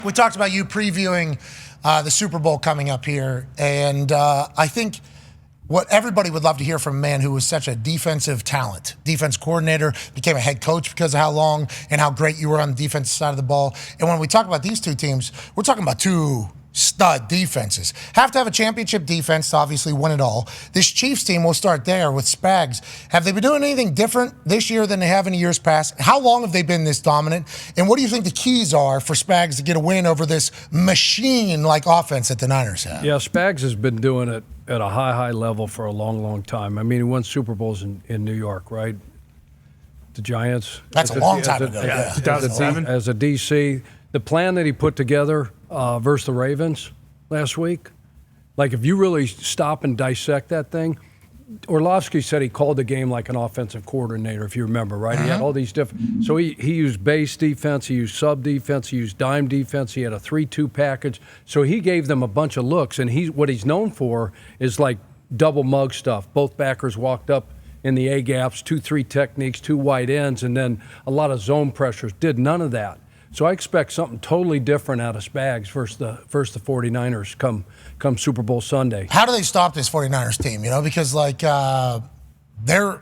We talked about you previewing the Super Bowl coming up here, and I think what everybody would love to hear from a man who was such a defensive talent, defense coordinator, became a head coach because of how long and how great you were on the defensive side of the ball. And when we talk about these two teams, we're talking about two stud defenses. Have to have a championship defense to obviously win it all. This Chiefs team, we'll start there with Spags. Have they been doing anything different this year than they have in years past? How long have they been this dominant? And what do you think the keys are for Spags to get a win over this machine-like offense that the Niners have? Yeah, Spags has been doing it at a high level for a long time. I mean, he won Super Bowls in New York, right? The Giants. That's a long time ago. Yeah, 2007. As a DC, the plan that he put together versus the Ravens last week, like if you really stop and dissect that thing, Orlovsky said he called the game like an offensive coordinator, if you remember, right? He had all these different. So he used base defense, he used sub defense, he used dime defense. He had a 3-2 package. So he gave them a bunch of looks, and what he's known for is like double mug stuff. Both backers walked up in the A gaps, 2-3 techniques, 2 wide ends, and then a lot of zone pressures. Did none of that. So I expect something totally different out of Spags versus the 49ers come Super Bowl Sunday. How do they stop this 49ers team? Because they're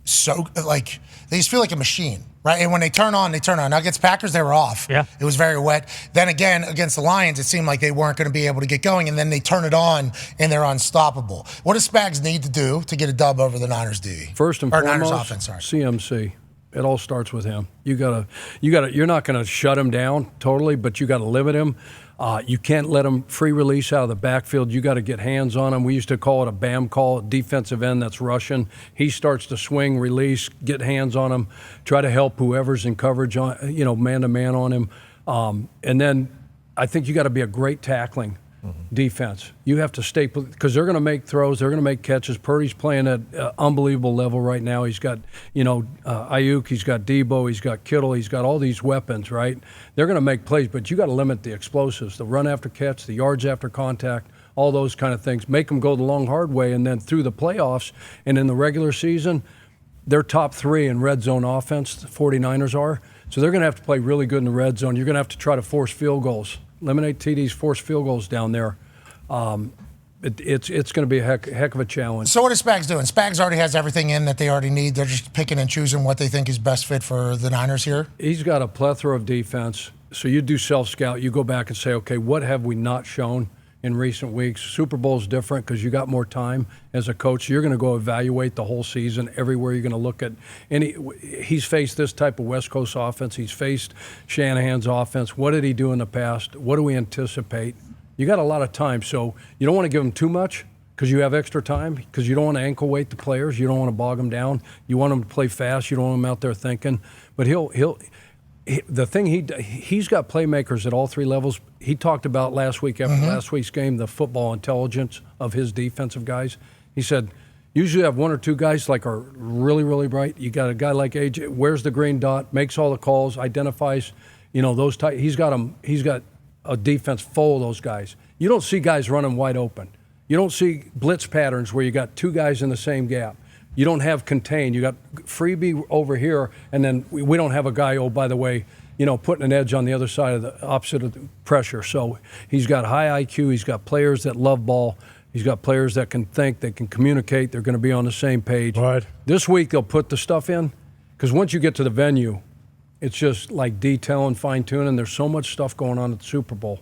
so they just feel like a machine, right? And when they turn on, they turn on. Now against Packers, they were off. Yeah. It was very wet. Then again, against the Lions, it seemed like they weren't going to be able to get going, and then they turn it on and they're unstoppable. What does Spags need to do to get a dub over the Niners D? First and Niners foremost, offense, sorry. CMC. It all starts with him. You're not going to shut him down totally, but you got to limit him. You can't let him free release out of the backfield. You got to get hands on him. We used to call it a BAM call, defensive end that's rushing. He starts to swing, release, get hands on him, try to help whoever's in coverage on, man to man on him. And then I think you got to be a great tackling defense. You have to stay, because they're going to make throws, they're going to make catches. Purdy's playing at an unbelievable level right now. He's got, Ayuk, he's got Debo, he's got Kittle, he's got all these weapons, right? They're going to make plays, but you got to limit the explosives, the run after catch, the yards after contact, all those kind of things. Make them go the long, hard way, and then through the playoffs and in the regular season, they're top 3 in red zone offense, the 49ers are. So they're going to have to play really good in the red zone. You're going to have to try to force field goals. Eliminate TDs, force field goals down there. It's going to be a heck of a challenge. So what is Spags doing? Spags already has everything in that they already need. They're just picking and choosing what they think is best fit for the Niners here? He's got a plethora of defense. So you do self-scout. You go back and say, okay, what have we not shown in recent weeks? Super Bowl's different because you got more time as a coach. You're going to go evaluate the whole season everywhere. You're going to look at he's faced this type of West Coast offense. He's faced Shanahan's offense. What did he do in the past? What do we anticipate? You got a lot of time, so you don't want to give him too much because you have extra time, because you don't want to ankle weight the players. You don't want to bog them down. You want them to play fast. You don't want them out there thinking. But he's got playmakers at all 3 levels. He talked about last week after last week's game, the football intelligence of his defensive guys. He said, usually have 1 or 2 guys like are really, really bright. You got a guy like AJ, wears the green dot, makes all the calls, identifies, those type. He's got a defense full of those guys. You don't see guys running wide open. You don't see blitz patterns where you got 2 guys in the same gap. You don't have contain. You got freebie over here, and then we don't have a guy, oh, by the way, putting an edge on the other side of the opposite of the pressure. So he's got high IQ. He's got players that love ball. He's got players that can think, they can communicate. They're going to be on the same page. Right. This week they'll put the stuff in, because once you get to the venue, it's just like detail and fine-tuning. There's so much stuff going on at the Super Bowl.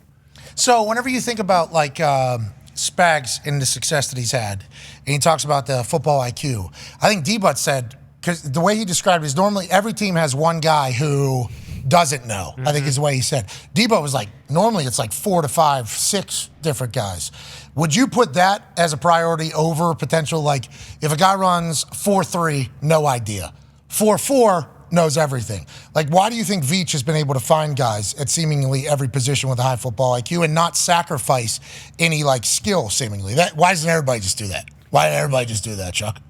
So whenever you think about Spags and the success that he's had, and he talks about the football IQ, I think D-Butt said, because the way he described it is normally every team has one guy who doesn't know, I think is the way he said. D-Butt was like, normally it's like 4 to 5, 6 different guys. Would you put that as a priority over potential, like if a guy runs 4.3, no idea, 4.4, knows everything. Like, why do you think Veach has been able to find guys at seemingly every position with a high football IQ and not sacrifice any, skill, seemingly? Why doesn't everybody just do that? Why didn't everybody just do that, Chuck?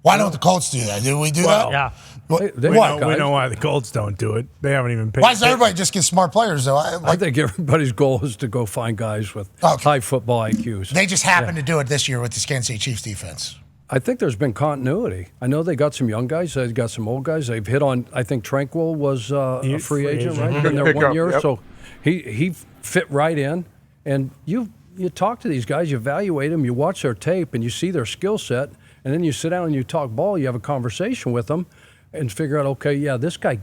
Why don't the Colts do that? Do we do that? Yeah. We know why the Colts don't do it. They haven't even paid. Why doesn't everybody just get smart players, though? I think everybody's goal is to go find guys with high football IQs. They just happened to do it this year with the Kansas City Chiefs defense. I think there's been continuity. I know they got some young guys. They've got some old guys. They've hit on, I think Tranquil was a free agent, right? Been there 1 year. Yep. So He fit right in, and you talk to these guys, you evaluate them, you watch their tape, and you see their skill set, and then you sit down and you talk ball. You have a conversation with them, and figure out, okay, yeah, this guy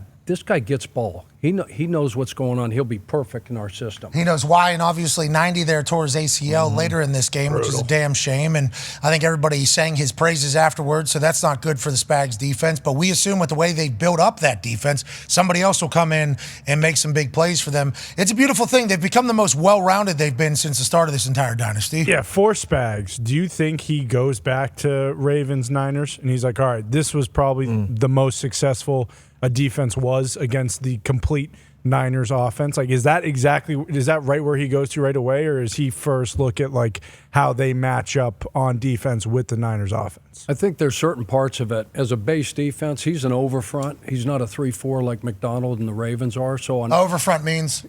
gets ball. He knows what's going on. He'll be perfect in our system. He knows why, and obviously 90 there tore his ACL later in this game, which is a damn shame. And I think everybody sang his praises afterwards, so that's not good for the Spags defense. But we assume with the way they built up that defense, somebody else will come in and make some big plays for them. It's a beautiful thing. They've become the most well-rounded they've been since the start of this entire dynasty. Yeah, for Spags, do you think he goes back to Ravens Niners and he's like, all right, this was probably the most successful a defense was against the complete Niners offense? Like, is that right where he goes to right away, or is he first look at like how they match up on defense with the Niners offense? I think there's certain parts of it. As a base defense, he's an overfront. He's not a 3-4 like McDonald and the Ravens are. So on overfront means?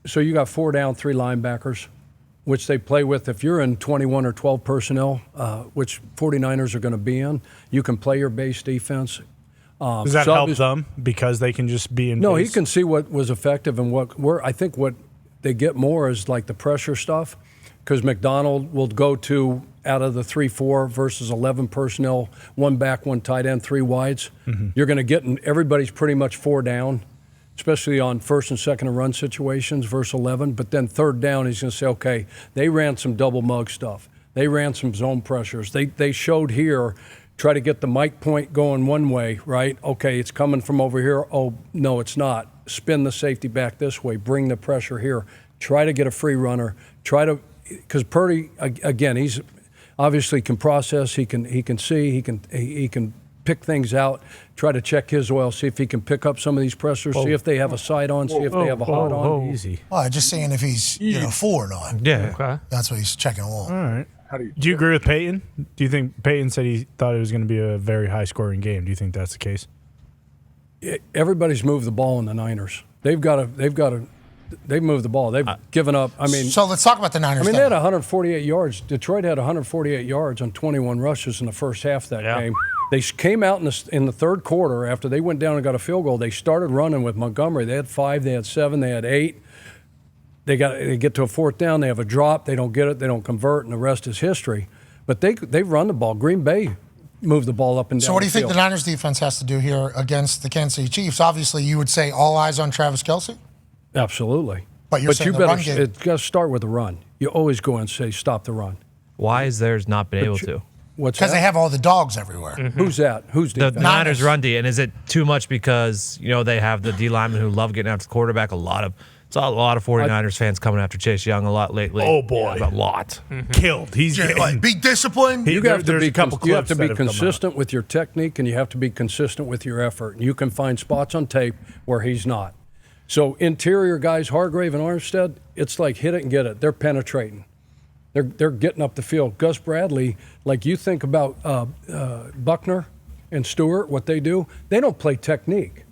So you got 4 down, 3 linebackers, which they play with. If you're in 21 or 12 personnel, which 49ers are going to be in, you can play your base defense. Does that help them because they can just be in No, base? he can see what was effective and I think what they get more is like the pressure stuff, because McDonald will go to out of the 3-4 versus 11 personnel, 1 back, 1 tight end, 3 wides. You're going to get everybody's pretty much 4 down, especially on first and second and run situations versus 11. But then third down, he's going to say, okay, they ran some double mug stuff. They ran some zone pressures. They showed here. Try to get the mic point going one way, right? Okay, it's coming from over here. Oh, no, it's not. Spin the safety back this way. Bring the pressure here. Try to get a free runner. Because Purdy, again, he's obviously can process. He can see. He can pick things out. Try to check his oil. See if he can pick up some of these pressers. See if they have a side on. See if they have a hot on. Easy. Well, just seeing if he's full or not. Yeah. Okay. That's what he's checking along. All right. Do you agree with Peyton? Do you think Peyton said he thought it was going to be a very high-scoring game? Do you think that's the case? Everybody's moved the ball in the Niners. They've moved the ball. They've given up. I mean, so let's talk about the Niners. They had 148 yards. Detroit had 148 yards on 21 rushes in the first half of that game. They came out in the third quarter after they went down and got a field goal. They started running with Montgomery. They had 5, they had 7, they had 8. They get to a 4th down. They have a drop. They don't get it. They don't convert, and the rest is history. But they've run the ball. Green Bay moved the ball up and down. So what do you think the Niners defense has to do here against the Kansas City Chiefs? Obviously, you would say all eyes on Travis Kelce. Absolutely. But you're saying the run game. It's got to start with the run. You always go and say stop the run. Why is theirs not been able to? Because they have all the dogs everywhere. Who's that? Who's the defense? Niners run D? And is it too much because they have the D linemen who love getting after the quarterback? A lot of 49ers fans coming after Chase Young a lot lately. Oh boy, a lot. Killed. He's getting, be disciplined. You have to be that consistent with your technique, and you have to be consistent with your effort. And you can find spots on tape where he's not. So interior guys, Hargrave and Armstead, it's like hit it and get it. They're penetrating. They're getting up the field. Gus Bradley, like you think about Buckner and Stewart, what they do, they don't play technique.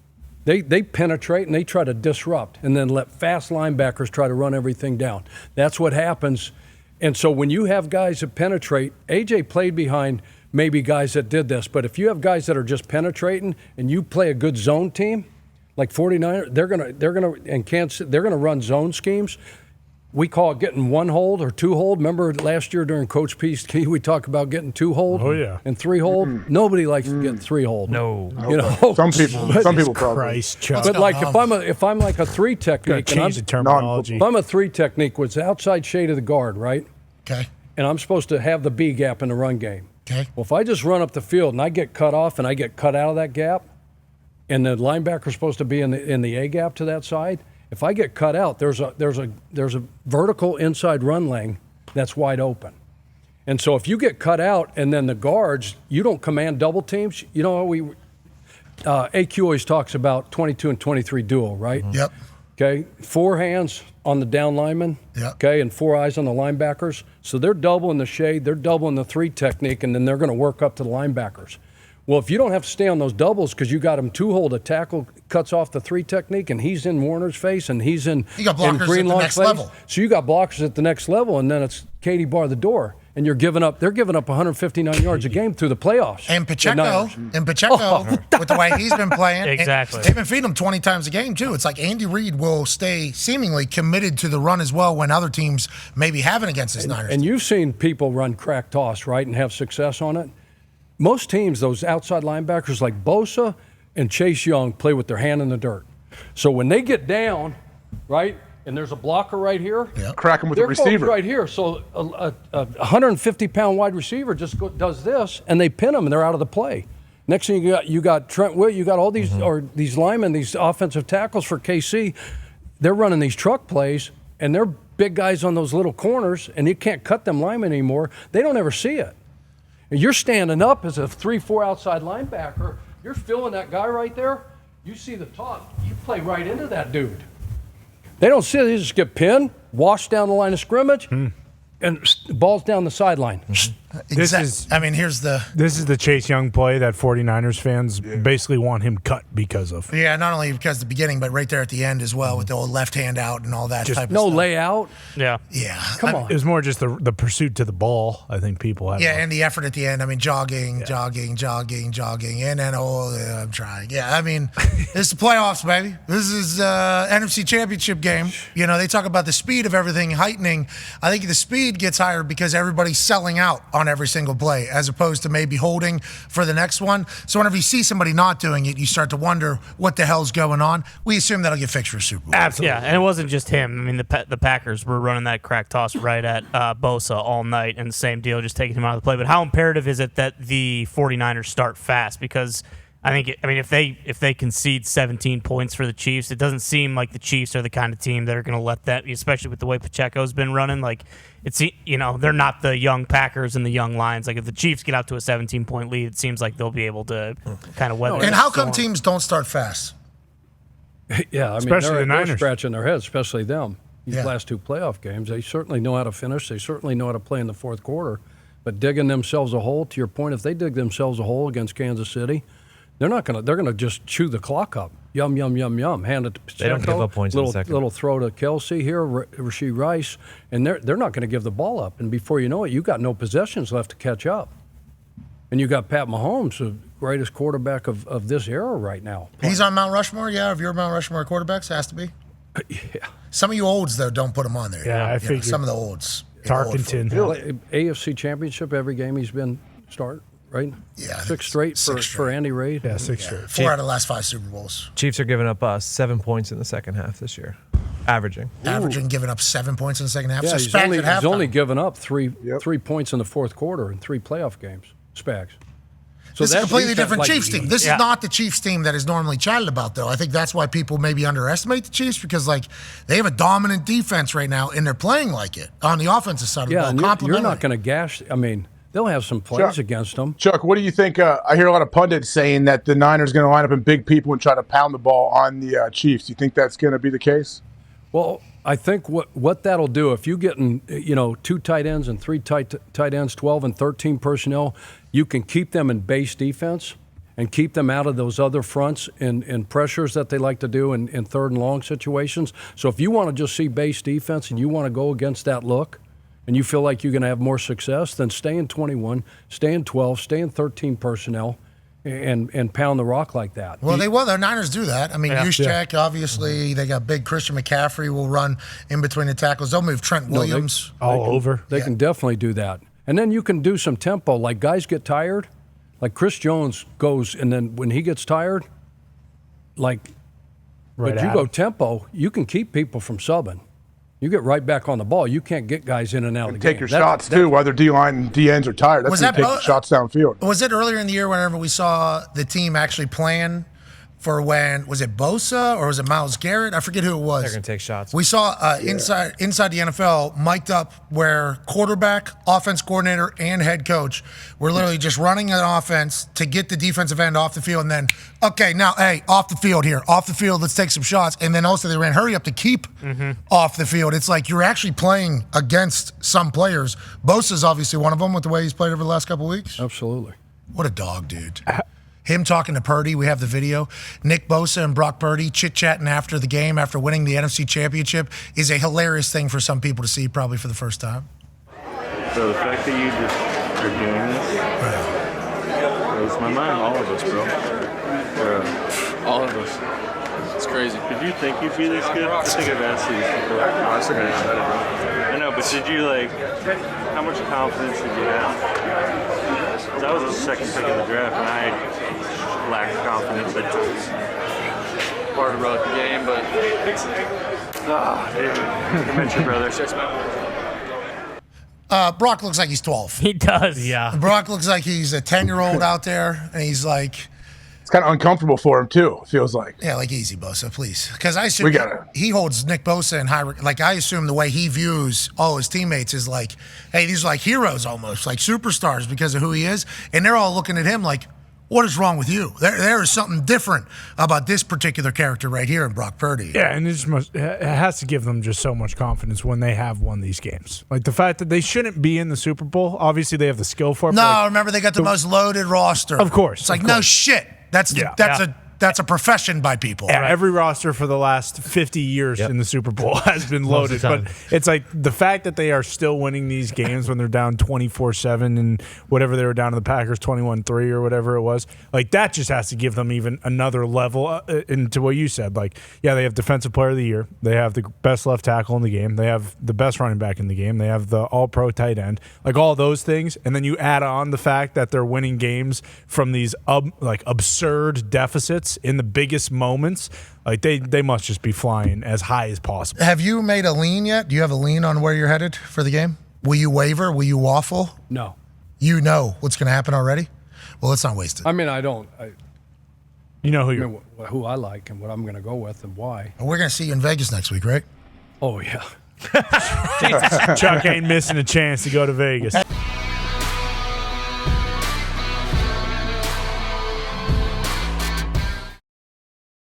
They penetrate and they try to disrupt and then let fast linebackers try to run everything down. That's what happens. And so when you have guys that penetrate, AJ played behind maybe guys that did this, but if you have guys that are just penetrating and you play a good zone team, like 49ers, they're gonna run zone schemes. We call it getting 1 hold or 2 hold. Remember last year during Coach P's, we talked about getting 2 hold and 3 hold. Nobody likes to get 3 hold. No. Some people probably. But like if I'm like a 3 technique, change the terminology. If I'm a 3 technique with the outside shade of the guard, right? Okay. And I'm supposed to have the B gap in the run game. Okay. Well, if I just run up the field and I get cut off and I get cut out of that gap, and the linebacker's supposed to be in the A gap to that side. If I get cut out, there's a vertical inside run lane that's wide open. And so if you get cut out and then the guards, you don't command double teams. You know, AQ always talks about 22 and 23 duo, right? Yep. Okay, 4 hands on the down lineman. Yep. Okay, and 4 eyes on the linebackers. So they're doubling the shade, they're doubling the 3 technique, and then they're going to work up to the linebackers. Well, if you don't have to stay on those doubles because you got him 2-hold, a tackle cuts off the 3 technique, and he's in Warner's face, and he's in You got blockers at the Greenlaw's next face. level. So you got blockers at the next level, and then it's Katie bar the door. and they're giving up 159 yards a game through the playoffs. And Pacheco, with the way he's been playing, Exactly. they've been feeding him 20 times a game too. It's like Andy Reid will stay seemingly committed to the run as well when other teams maybe haven't against his Niners. And you've seen people run crack toss, right, and have success on it. Most teams, those outside linebackers like Bosa and Chase Young, play with their hand in the dirt. So when they get down, right, and there's a blocker right here, Crack him with the receiver. right here. So a 150-pound wide receiver just does this, and they pin them, and they're out of the play. Next thing you got Trent Witt, you got all these these linemen, these offensive tackles for KC. They're running these truck plays, and they're big guys on those little corners, and you can't cut them linemen anymore. They don't ever see it. And you're standing up as a 3-4 outside linebacker. You're feeling that guy right there. You see the top. You play right into that dude. They don't see it. They just get pinned, washed down the line of scrimmage, and balls down the sideline. This is here's the the Chase Young play that 49ers fans basically want him cut because of. Yeah, not only because of the beginning, but right there at the end as well with the old left hand out and all that type of No stuff. layout. Yeah. Yeah. Come on. It was more just the pursuit to the ball. I think people have. Yeah, and the effort at the end. I mean, jogging, and then I'm trying. Yeah, I mean, this is the playoffs, baby. This is NFC Championship game. You know, they talk about the speed of everything heightening. I think the speed gets higher because everybody's selling out on every single play, as opposed to maybe holding for the next one. So whenever you see somebody not doing it, you start to wonder what the hell's going on. We assume that'll get fixed for Super Bowl. Absolutely. Yeah, and it wasn't just him. I mean, the Packers were running that crack toss right at Bosa all night, and the same deal, just taking him out of the play. But how imperative is it that the 49ers start fast? Because if they concede 17 points for the Chiefs, it doesn't seem like the Chiefs are the kind of team that are going to let that, especially with the way Pacheco's been running. Like, they're not the young Packers and the young Lions. Like, if the Chiefs get out to a 17-point lead, it seems like they'll be able to kind of weather it. And how come teams don't start fast? Yeah, Especially the Niners. they're scratching their heads, especially them. These Yeah. last two playoff games, they certainly know how to finish. They certainly know how to play in the fourth quarter. But digging themselves a hole, to your point, if they dig themselves a hole against Kansas City, they're gonna just chew the clock up. Yum, yum, yum, yum. Hand it to Pacheco. They don't give up points in the second. Little throw to Kelsey here, Rashee Rice, and they're not going to give the ball up. And before you know it, you got no possessions left to catch up. And you got Pat Mahomes, the greatest quarterback of this era right now. He's on Mount Rushmore, yeah, of your Mount Rushmore quarterbacks, has to be. Yeah. Some of you olds, though, don't put him on there. Yeah, I You know, figured. some of the olds. Tarkenton. AFC Championship, every game he's been start, right? Yeah, I think Six straight six for straight. Andy Reid. Yeah, 6 straight. 4 out of the last 5 Super Bowls. Chiefs are giving up 7 points in the second half this year, averaging. Averaging, giving up 7 points in the second half. Yeah, so he's Spags only, at halftime. he's only given up three points in the fourth quarter in 3 playoff games. Spags. So This is a that completely defense, different like, Chiefs team. This is not the Chiefs team that is normally chatted about, though. I think that's why people maybe underestimate the Chiefs because, they have a dominant defense right now, and they're playing like it on the offensive side of the Yeah, ball. and you're Complimentary. not going to gash. I mean, they'll have some plays against them. Chuck, what do you think? I hear a lot of pundits saying that the Niners going to line up in big people and try to pound the ball on the Chiefs. Do you think that's going to be the case? Well, I think what that'll do, if you get 2 tight ends and 3 tight ends, 12 and 13 personnel, you can keep them in base defense and keep them out of those other fronts and pressures that they like to do in third and long situations. So if you want to just see base defense and you want to go against that look and you feel like you're going to have more success, then stay in 21, stay in 12, stay in 13 personnel, and pound the rock like that. Well, the Niners do that. I mean, Juszczyk, obviously, they got big Christian McCaffrey will run in between the tackles. They'll move Trent Williams. They can definitely do that. And then you can do some tempo. Like guys get tired, like Chris Jones goes, and then when he gets tired, but you go tempo, you can keep people from subbing. You get right back on the ball. You can't get guys in and out of the game. Take your shots, too, while their D-line and D-ends are tired. That's when you take the shots downfield. Was it earlier in the year whenever we saw the team actually plan for was it Bosa or was it Myles Garrett? I forget who it was. They're going to take shots. We saw inside the NFL mic'd up where quarterback, offense coordinator, and head coach were literally just running an offense to get the defensive end off the field and then, okay, now, hey, off the field here. Off the field, let's take some shots. And then also they ran hurry up to keep off the field. It's like you're actually playing against some players. Bosa's obviously one of them with the way he's played over the last couple of weeks. Absolutely. What a dog, dude. Him talking to Purdy, we have the video. Nick Bosa and Brock Purdy chit-chatting after the game, after winning the NFC Championship, is a hilarious thing for some people to see probably for the first time. So the fact that you just are doing this blows my mind. All of us, bro. All of us. It's crazy. Did you think you'd be this good? I think I've asked you this before. I was thinking it's better, bro. I know, but did you how much confidence did you have? 'Cause I was the second pick of the draft, and I lacked confidence at times. Part of the game, but Dude, you mentioned brother. Brock looks like he's 12. He does. Yeah. Brock looks like he's a 10-year-old out there, and he's like, It's kind of uncomfortable for him too. It feels like. yeah, like easy, Bosa, please. Because I assume gotta- he holds Nick Bosa in high. Like I assume the way he views all his teammates is like, hey, these are like heroes almost, like superstars because of who he is, and they're all looking at him like, what is wrong with you? There is something different about this particular character right here in Brock Purdy. Yeah, and it has to give them just so much confidence when they have won these games. Like the fact that they shouldn't be in the Super Bowl. Obviously, they have the skill for it. No, but like, remember they got the most loaded roster. Of course, It's like of no course. shit. That's a profession by people. Yeah, every roster for the last 50 years in the Super Bowl has been loaded. But it's like the fact that they are still winning these games when they're down 24-7 and whatever they were down to the Packers 21-3 or whatever it was, like that just has to give them even another level into what you said. Like, yeah, they have Defensive Player of the Year. They have the best left tackle in the game. They have the best running back in the game. They have the all-pro tight end. Like all those things. And then you add on the fact that they're winning games from these absurd deficits in the biggest moments. Like they must just be flying as high as possible. Have you made a lean yet? Do you have a lean on where you're headed for the game? Will you waver? Will you waffle? No. You know what's going to happen already? Well, let's not waste it. I mean, I don't. You know Who I like and what I'm going to go with and why. We're going to see you in Vegas next week, right? Oh, yeah. Chuck ain't missing a chance to go to Vegas.